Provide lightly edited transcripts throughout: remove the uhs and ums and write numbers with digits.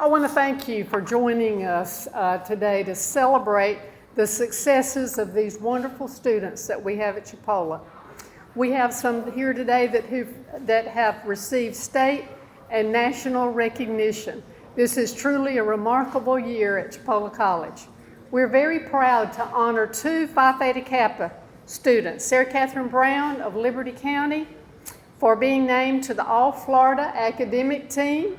I want to thank you for joining us today to celebrate the successes of these wonderful students that we have at Chipola. We have some here today that have received state and national recognition. This is truly a remarkable year at Chipola College. We're very proud to honor 2 Phi Theta Kappa students, Sarah Catherine Brown of Liberty County for being named to the All-Florida Academic Team,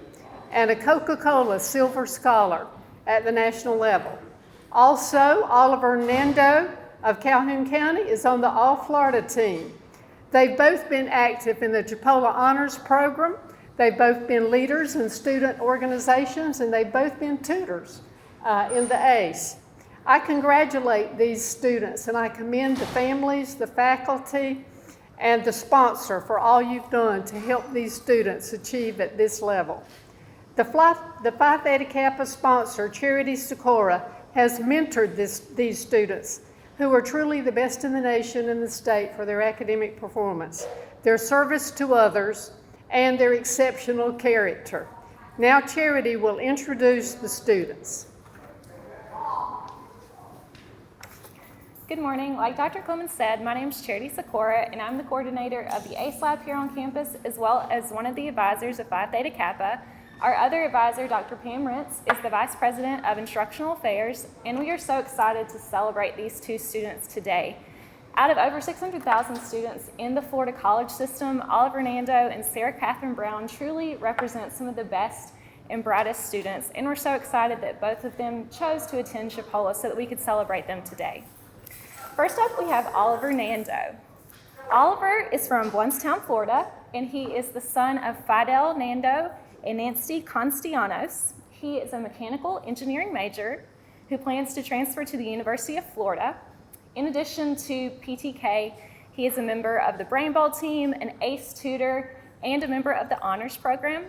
and a Coca-Cola Silver Scholar at the national level. Also, Oliver Nando of Calhoun County is on the All-Florida team. They've both been active in the Chipola Honors Program. They've both been leaders in student organizations, and they've both been tutors in the ACE. I congratulate these students, and I commend the families, the faculty, and the sponsor for all you've done to help these students achieve at this level. The Phi Theta Kappa sponsor, Charity Socorro, has mentored these students who are truly the best in the nation and the state for their academic performance, their service to others, and their exceptional character. Now Charity will introduce the students. Good morning. Like Dr. Clemens said, my name is Charity Socorro, and I'm the coordinator of the ACE Lab here on campus, as well as one of the advisors of Phi Theta Kappa. Our other advisor, Dr. Pam Rentz, is the Vice President of Instructional Affairs, and we are so excited to celebrate these 2 students today. Out of over 600,000 students in the Florida college system, Oliver Nando and Sarah Catherine Brown truly represent some of the best and brightest students, and we're so excited that both of them chose to attend Chipola so that we could celebrate them today. First up, we have Oliver Nando. Oliver is from Blountstown, Florida, and he is the son of Fidel Nando and Nancy Constianos. He is a mechanical engineering major who plans to transfer to the University of Florida. In addition to PTK, he is a member of the Brain Bowl team, an ACE tutor, and a member of the honors program.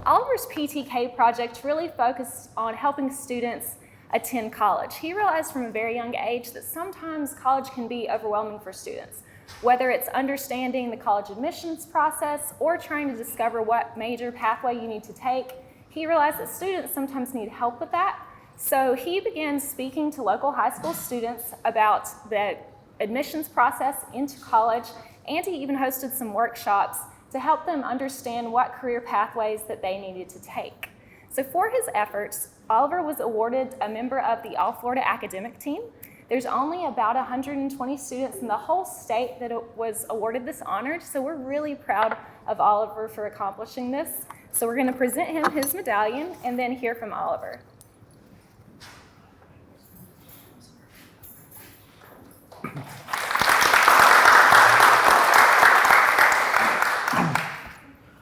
Oliver's PTK project really focused on helping students attend college. He realized from a very young age that sometimes college can be overwhelming for students. Whether it's understanding the college admissions process or trying to discover what major pathway you need to take, he realized that students sometimes need help with that. So he began speaking to local high school students about the admissions process into college, and he even hosted some workshops to help them understand what career pathways that they needed to take. So for his efforts, Oliver was awarded a member of the All-Florida Academic Team. There's only about 120 students in the whole state that was awarded this honor, so we're really proud of Oliver for accomplishing this. So we're going to present him his medallion and then hear from Oliver.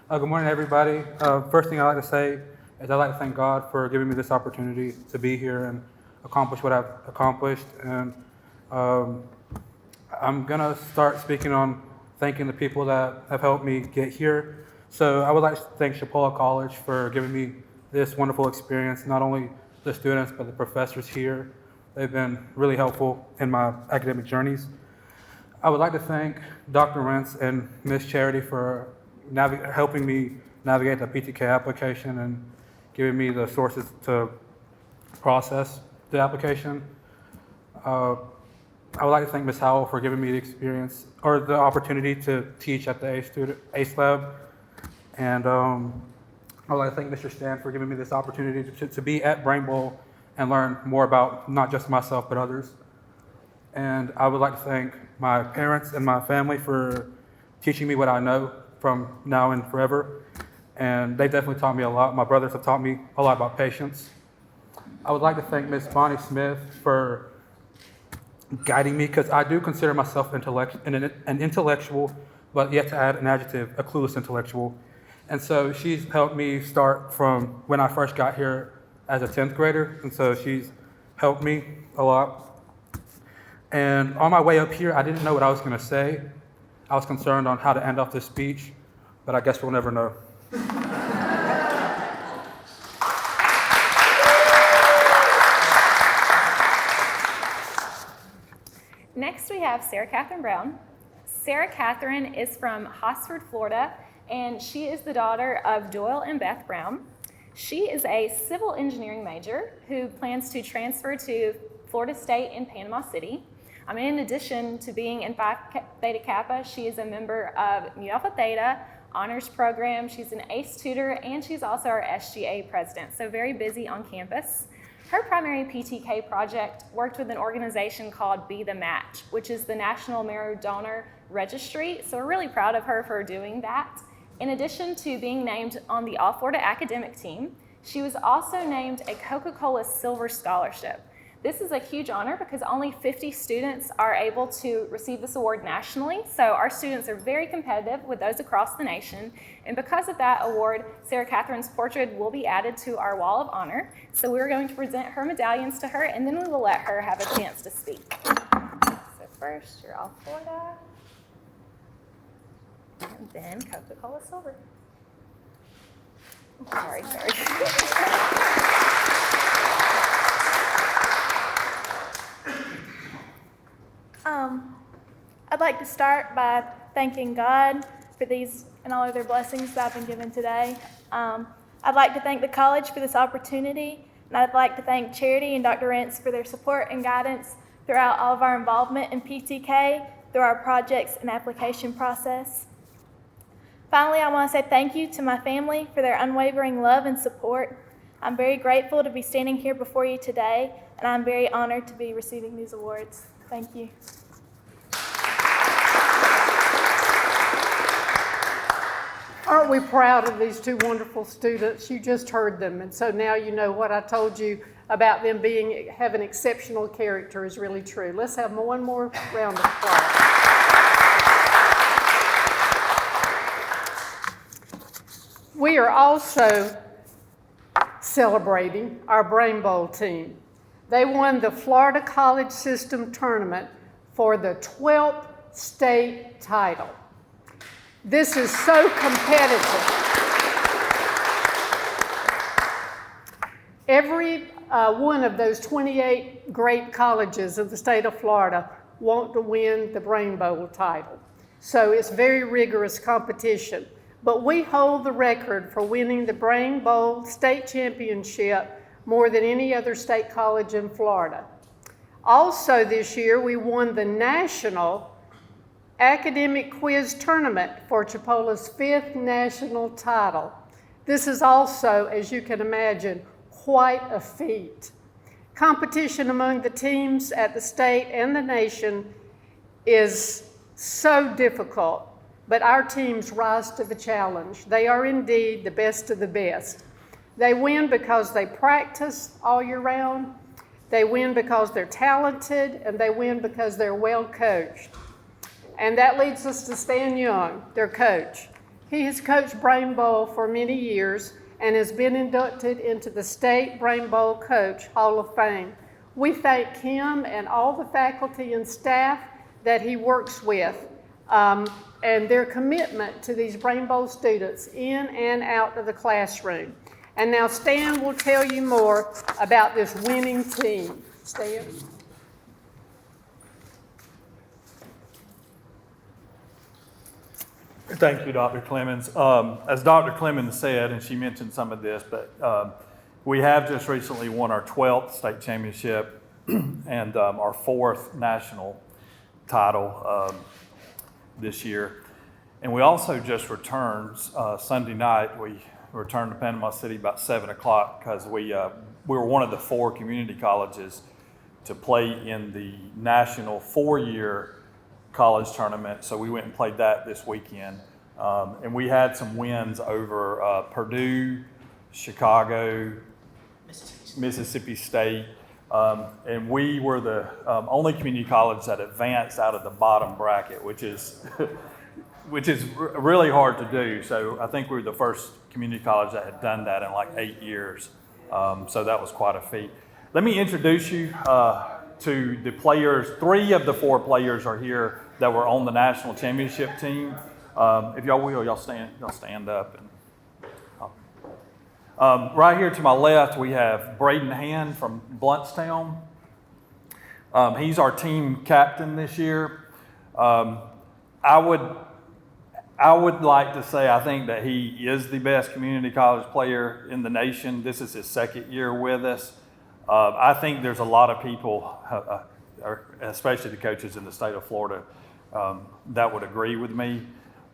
Good morning, everybody. First thing I'd like to say is I'd like to thank God for giving me this opportunity to be here and accomplish what I've accomplished. And I'm gonna start speaking on thanking the people that have helped me get here. So I would like to thank Chipola College for giving me this wonderful experience, not only the students, but the professors here. They've been really helpful in my academic journeys. I would like to thank Dr. Rentz and Ms. Charity for helping me navigate the PTK application and giving me the sources to process the application. I would like to thank Ms. Howell for giving me the experience or the opportunity to teach at the ACE Lab. And I would like to thank Mr. Stan for giving me this opportunity to be at Brain Bowl and learn more about not just myself, but others. And I would like to thank my parents and my family for teaching me what I know from now and forever. And they definitely taught me a lot. My brothers have taught me a lot about patience. I would like to thank Ms. Bonnie Smith for guiding me, because I do consider myself an intellectual, but yet to add an adjective, a clueless intellectual. And so she's helped me start from when I first got here as a 10th grader. And so she's helped me a lot. And on my way up here, I didn't know what I was gonna say. I was concerned on how to end off this speech, but I guess we'll never know. Next, we have Sarah Catherine Brown. Sarah Catherine is from Hosford, Florida, and she is the daughter of Doyle and Beth Brown. She is a civil engineering major who plans to transfer to Florida State in Panama City. In addition to being in Phi Theta Kappa, she is a member of Mu Alpha Theta honors program. She's an ACE tutor, and she's also our SGA president, so very busy on campus. Her primary PTK project worked with an organization called Be the Match, which is the National Marrow Donor Registry, so we're really proud of her for doing that. In addition to being named on the All-Florida academic team, she was also named a Coca-Cola Silver Scholarship. This is a huge honor because only 50 students are able to receive this award nationally, so our students are very competitive with those across the nation, and because of that award, Sarah Catherine's portrait will be added to our wall of honor. So we're going to present her medallions to her, and then we will let her have a chance to speak. So first, you're All-Florida, and then Coca-Cola Silver. Sorry. I'd like to start by thanking God for these and all of their blessings that I've been given today. I'd like to thank the college for this opportunity, and I'd like to thank Charity and Dr. Rentz for their support and guidance throughout all of our involvement in PTK, through our projects and application process. Finally, I want to say thank you to my family for their unwavering love and support. I'm very grateful to be standing here before you today, and I'm very honored to be receiving these awards. Thank you. Aren't we proud of these two wonderful students? You just heard them, and so now you know what I told you about them having exceptional character is really true. Let's have one more round of applause. We are also celebrating our Brain Bowl team. They won the Florida College System Tournament for the 12th state title. This is so competitive. Every one of those 28 great colleges of the state of Florida want to win the Brain Bowl title. So it's very rigorous competition. But we hold the record for winning the Brain Bowl state championship more than any other state college in Florida. Also this year, we won the national academic quiz tournament for Chipola's 5th national title. This is also, as you can imagine, quite a feat. Competition among the teams at the state and the nation is so difficult, but our teams rise to the challenge. They are indeed the best of the best. They win because they practice all year round, they win because they're talented, and they win because they're well coached. And that leads us to Stan Young, their coach. He has coached Brain Bowl for many years and has been inducted into the State Brain Bowl Coach Hall of Fame. We thank him and all the faculty and staff that he works with and their commitment to these Brain Bowl students in and out of the classroom. And now Stan will tell you more about this winning team. Stan? Thank you, Dr. Clemens. As Dr. Clemens said, and she mentioned some of this, but we have just recently won our 12th state championship and our 4th national title this year. And we also just returned Sunday night. We returned to Panama City about 7 o'clock because we were one of the 4 community colleges to play in the national 4-year college tournament, so we went and played that this weekend. And we had some wins over Purdue, Chicago, Mississippi State, and we were the only community college that advanced out of the bottom bracket, which is really hard to do. So I think we were the first community college that had done that in like 8 years. So that was quite a feat. Let me introduce you to the players. 3 of the 4 players are here that were on the national championship team. If y'all will, y'all stand up. And, right here to my left, we have Braden Hand from Bluntstown. He's our team captain this year. I would I would like to say I think that he is the best community college player in the nation. This is his second year with us. I think there's a lot of people, especially the coaches in the state of Florida, that would agree with me.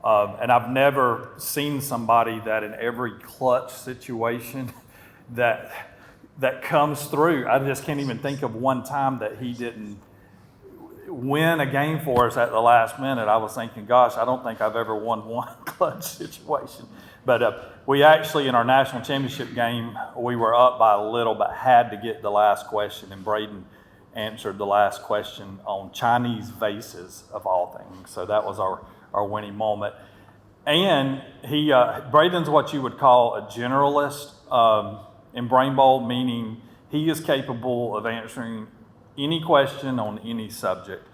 And I've never seen somebody that in every clutch situation that comes through. I just can't even think of one time that he didn't win a game for us at the last minute. I was thinking, gosh, I don't think I've ever won one clutch situation. But we actually, in our national championship game, we were up by a little, but had to get the last question, and Braden answered the last question on Chinese vases of all things. So that was our winning moment. And Braden's what you would call a generalist in Brain Bowl, meaning he is capable of answering any question on any subject.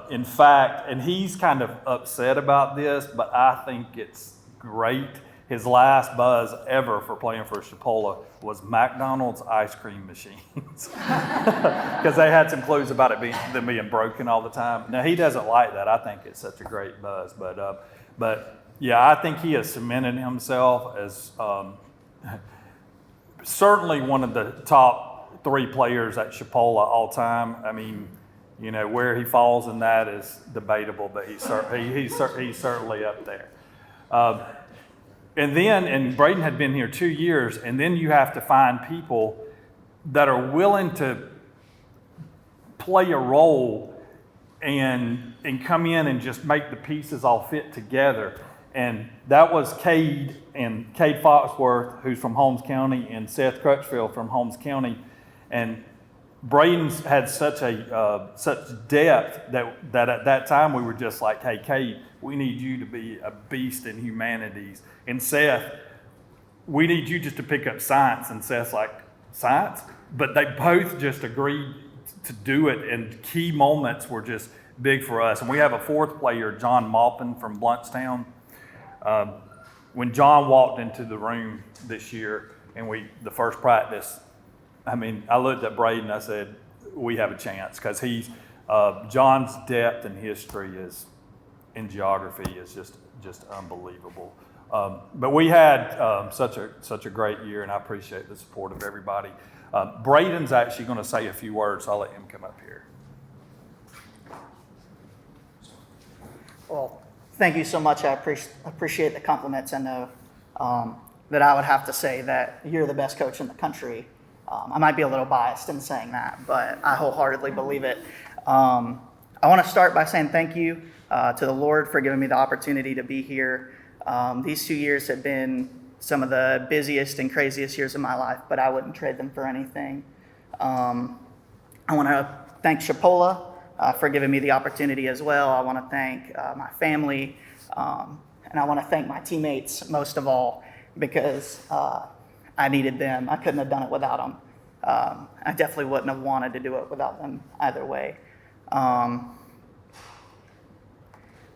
In fact, and he's kind of upset about this, but I think it's great. His last buzz ever for playing for Chipola was McDonald's ice cream machines, because they had some clues about them being broken all the time. Now, he doesn't like that. I think it's such a great buzz, but yeah, I think he has cemented himself as certainly one of the top 3 players at Chipola all time. I mean, you know, where he falls in that is debatable, but he's certainly up there. And Braden had been here 2 years, and then you have to find people that are willing to play a role and come in and just make the pieces all fit together. And that was Cade Foxworth, who's from Holmes County, and Seth Crutchfield from Holmes County. And Braden's had such depth that at that time we were just like, hey, Cade, we need you to be a beast in humanities. And Seth, we need you just to pick up science. And Seth's like, science? But they both just agreed to do it, and key moments were just big for us. And we have a 4th player, John Maupin from Bluntstown. When John walked into the room this year and the first practice, I mean, I looked at Braden, I said, we have a chance, because John's depth and history in geography is just unbelievable. But we had such a great year, and I appreciate the support of everybody. Braden's actually going to say a few words, so I'll let him come up here. Well, thank you so much. I appreciate the compliments. I know that I would have to say that you're the best coach in the country. I might be a little biased in saying that, but I wholeheartedly believe it. I want to start by saying thank you to the Lord for giving me the opportunity to be here. These 2 years have been some of the busiest and craziest years of my life, but I wouldn't trade them for anything. I want to thank Chipola for giving me the opportunity as well. I want to thank my family, and I want to thank my teammates most of all, because I needed them. I couldn't have done it without them. I definitely wouldn't have wanted to do it without them either way.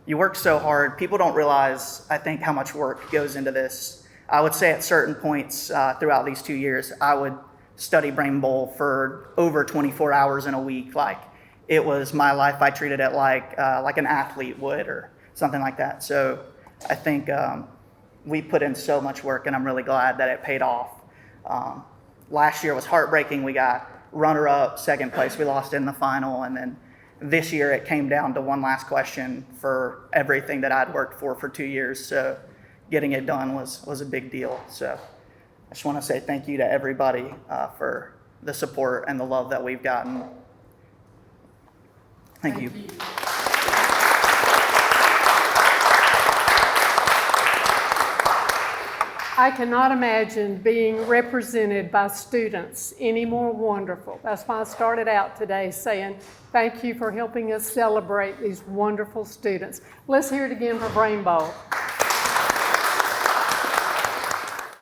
You work so hard. People don't realize, I think, how much work goes into this. I would say at certain points throughout these 2 years, I would study Brain Bowl for over 24 hours in a week. Like, it was my life. I treated it like an athlete would, or something like that. So I think we put in so much work, and I'm really glad that it paid off. Last year was heartbreaking. We got runner-up, second place. We lost in the final, and then this year it came down to one last question for everything that I'd worked for 2 years. So getting it done was a big deal. So I just want to say thank you to everybody for the support and the love that we've gotten. Thank you. I cannot imagine being represented by students any more wonderful. That's why I started out today saying thank you for helping us celebrate these wonderful students. Let's hear it again for Brain Bowl.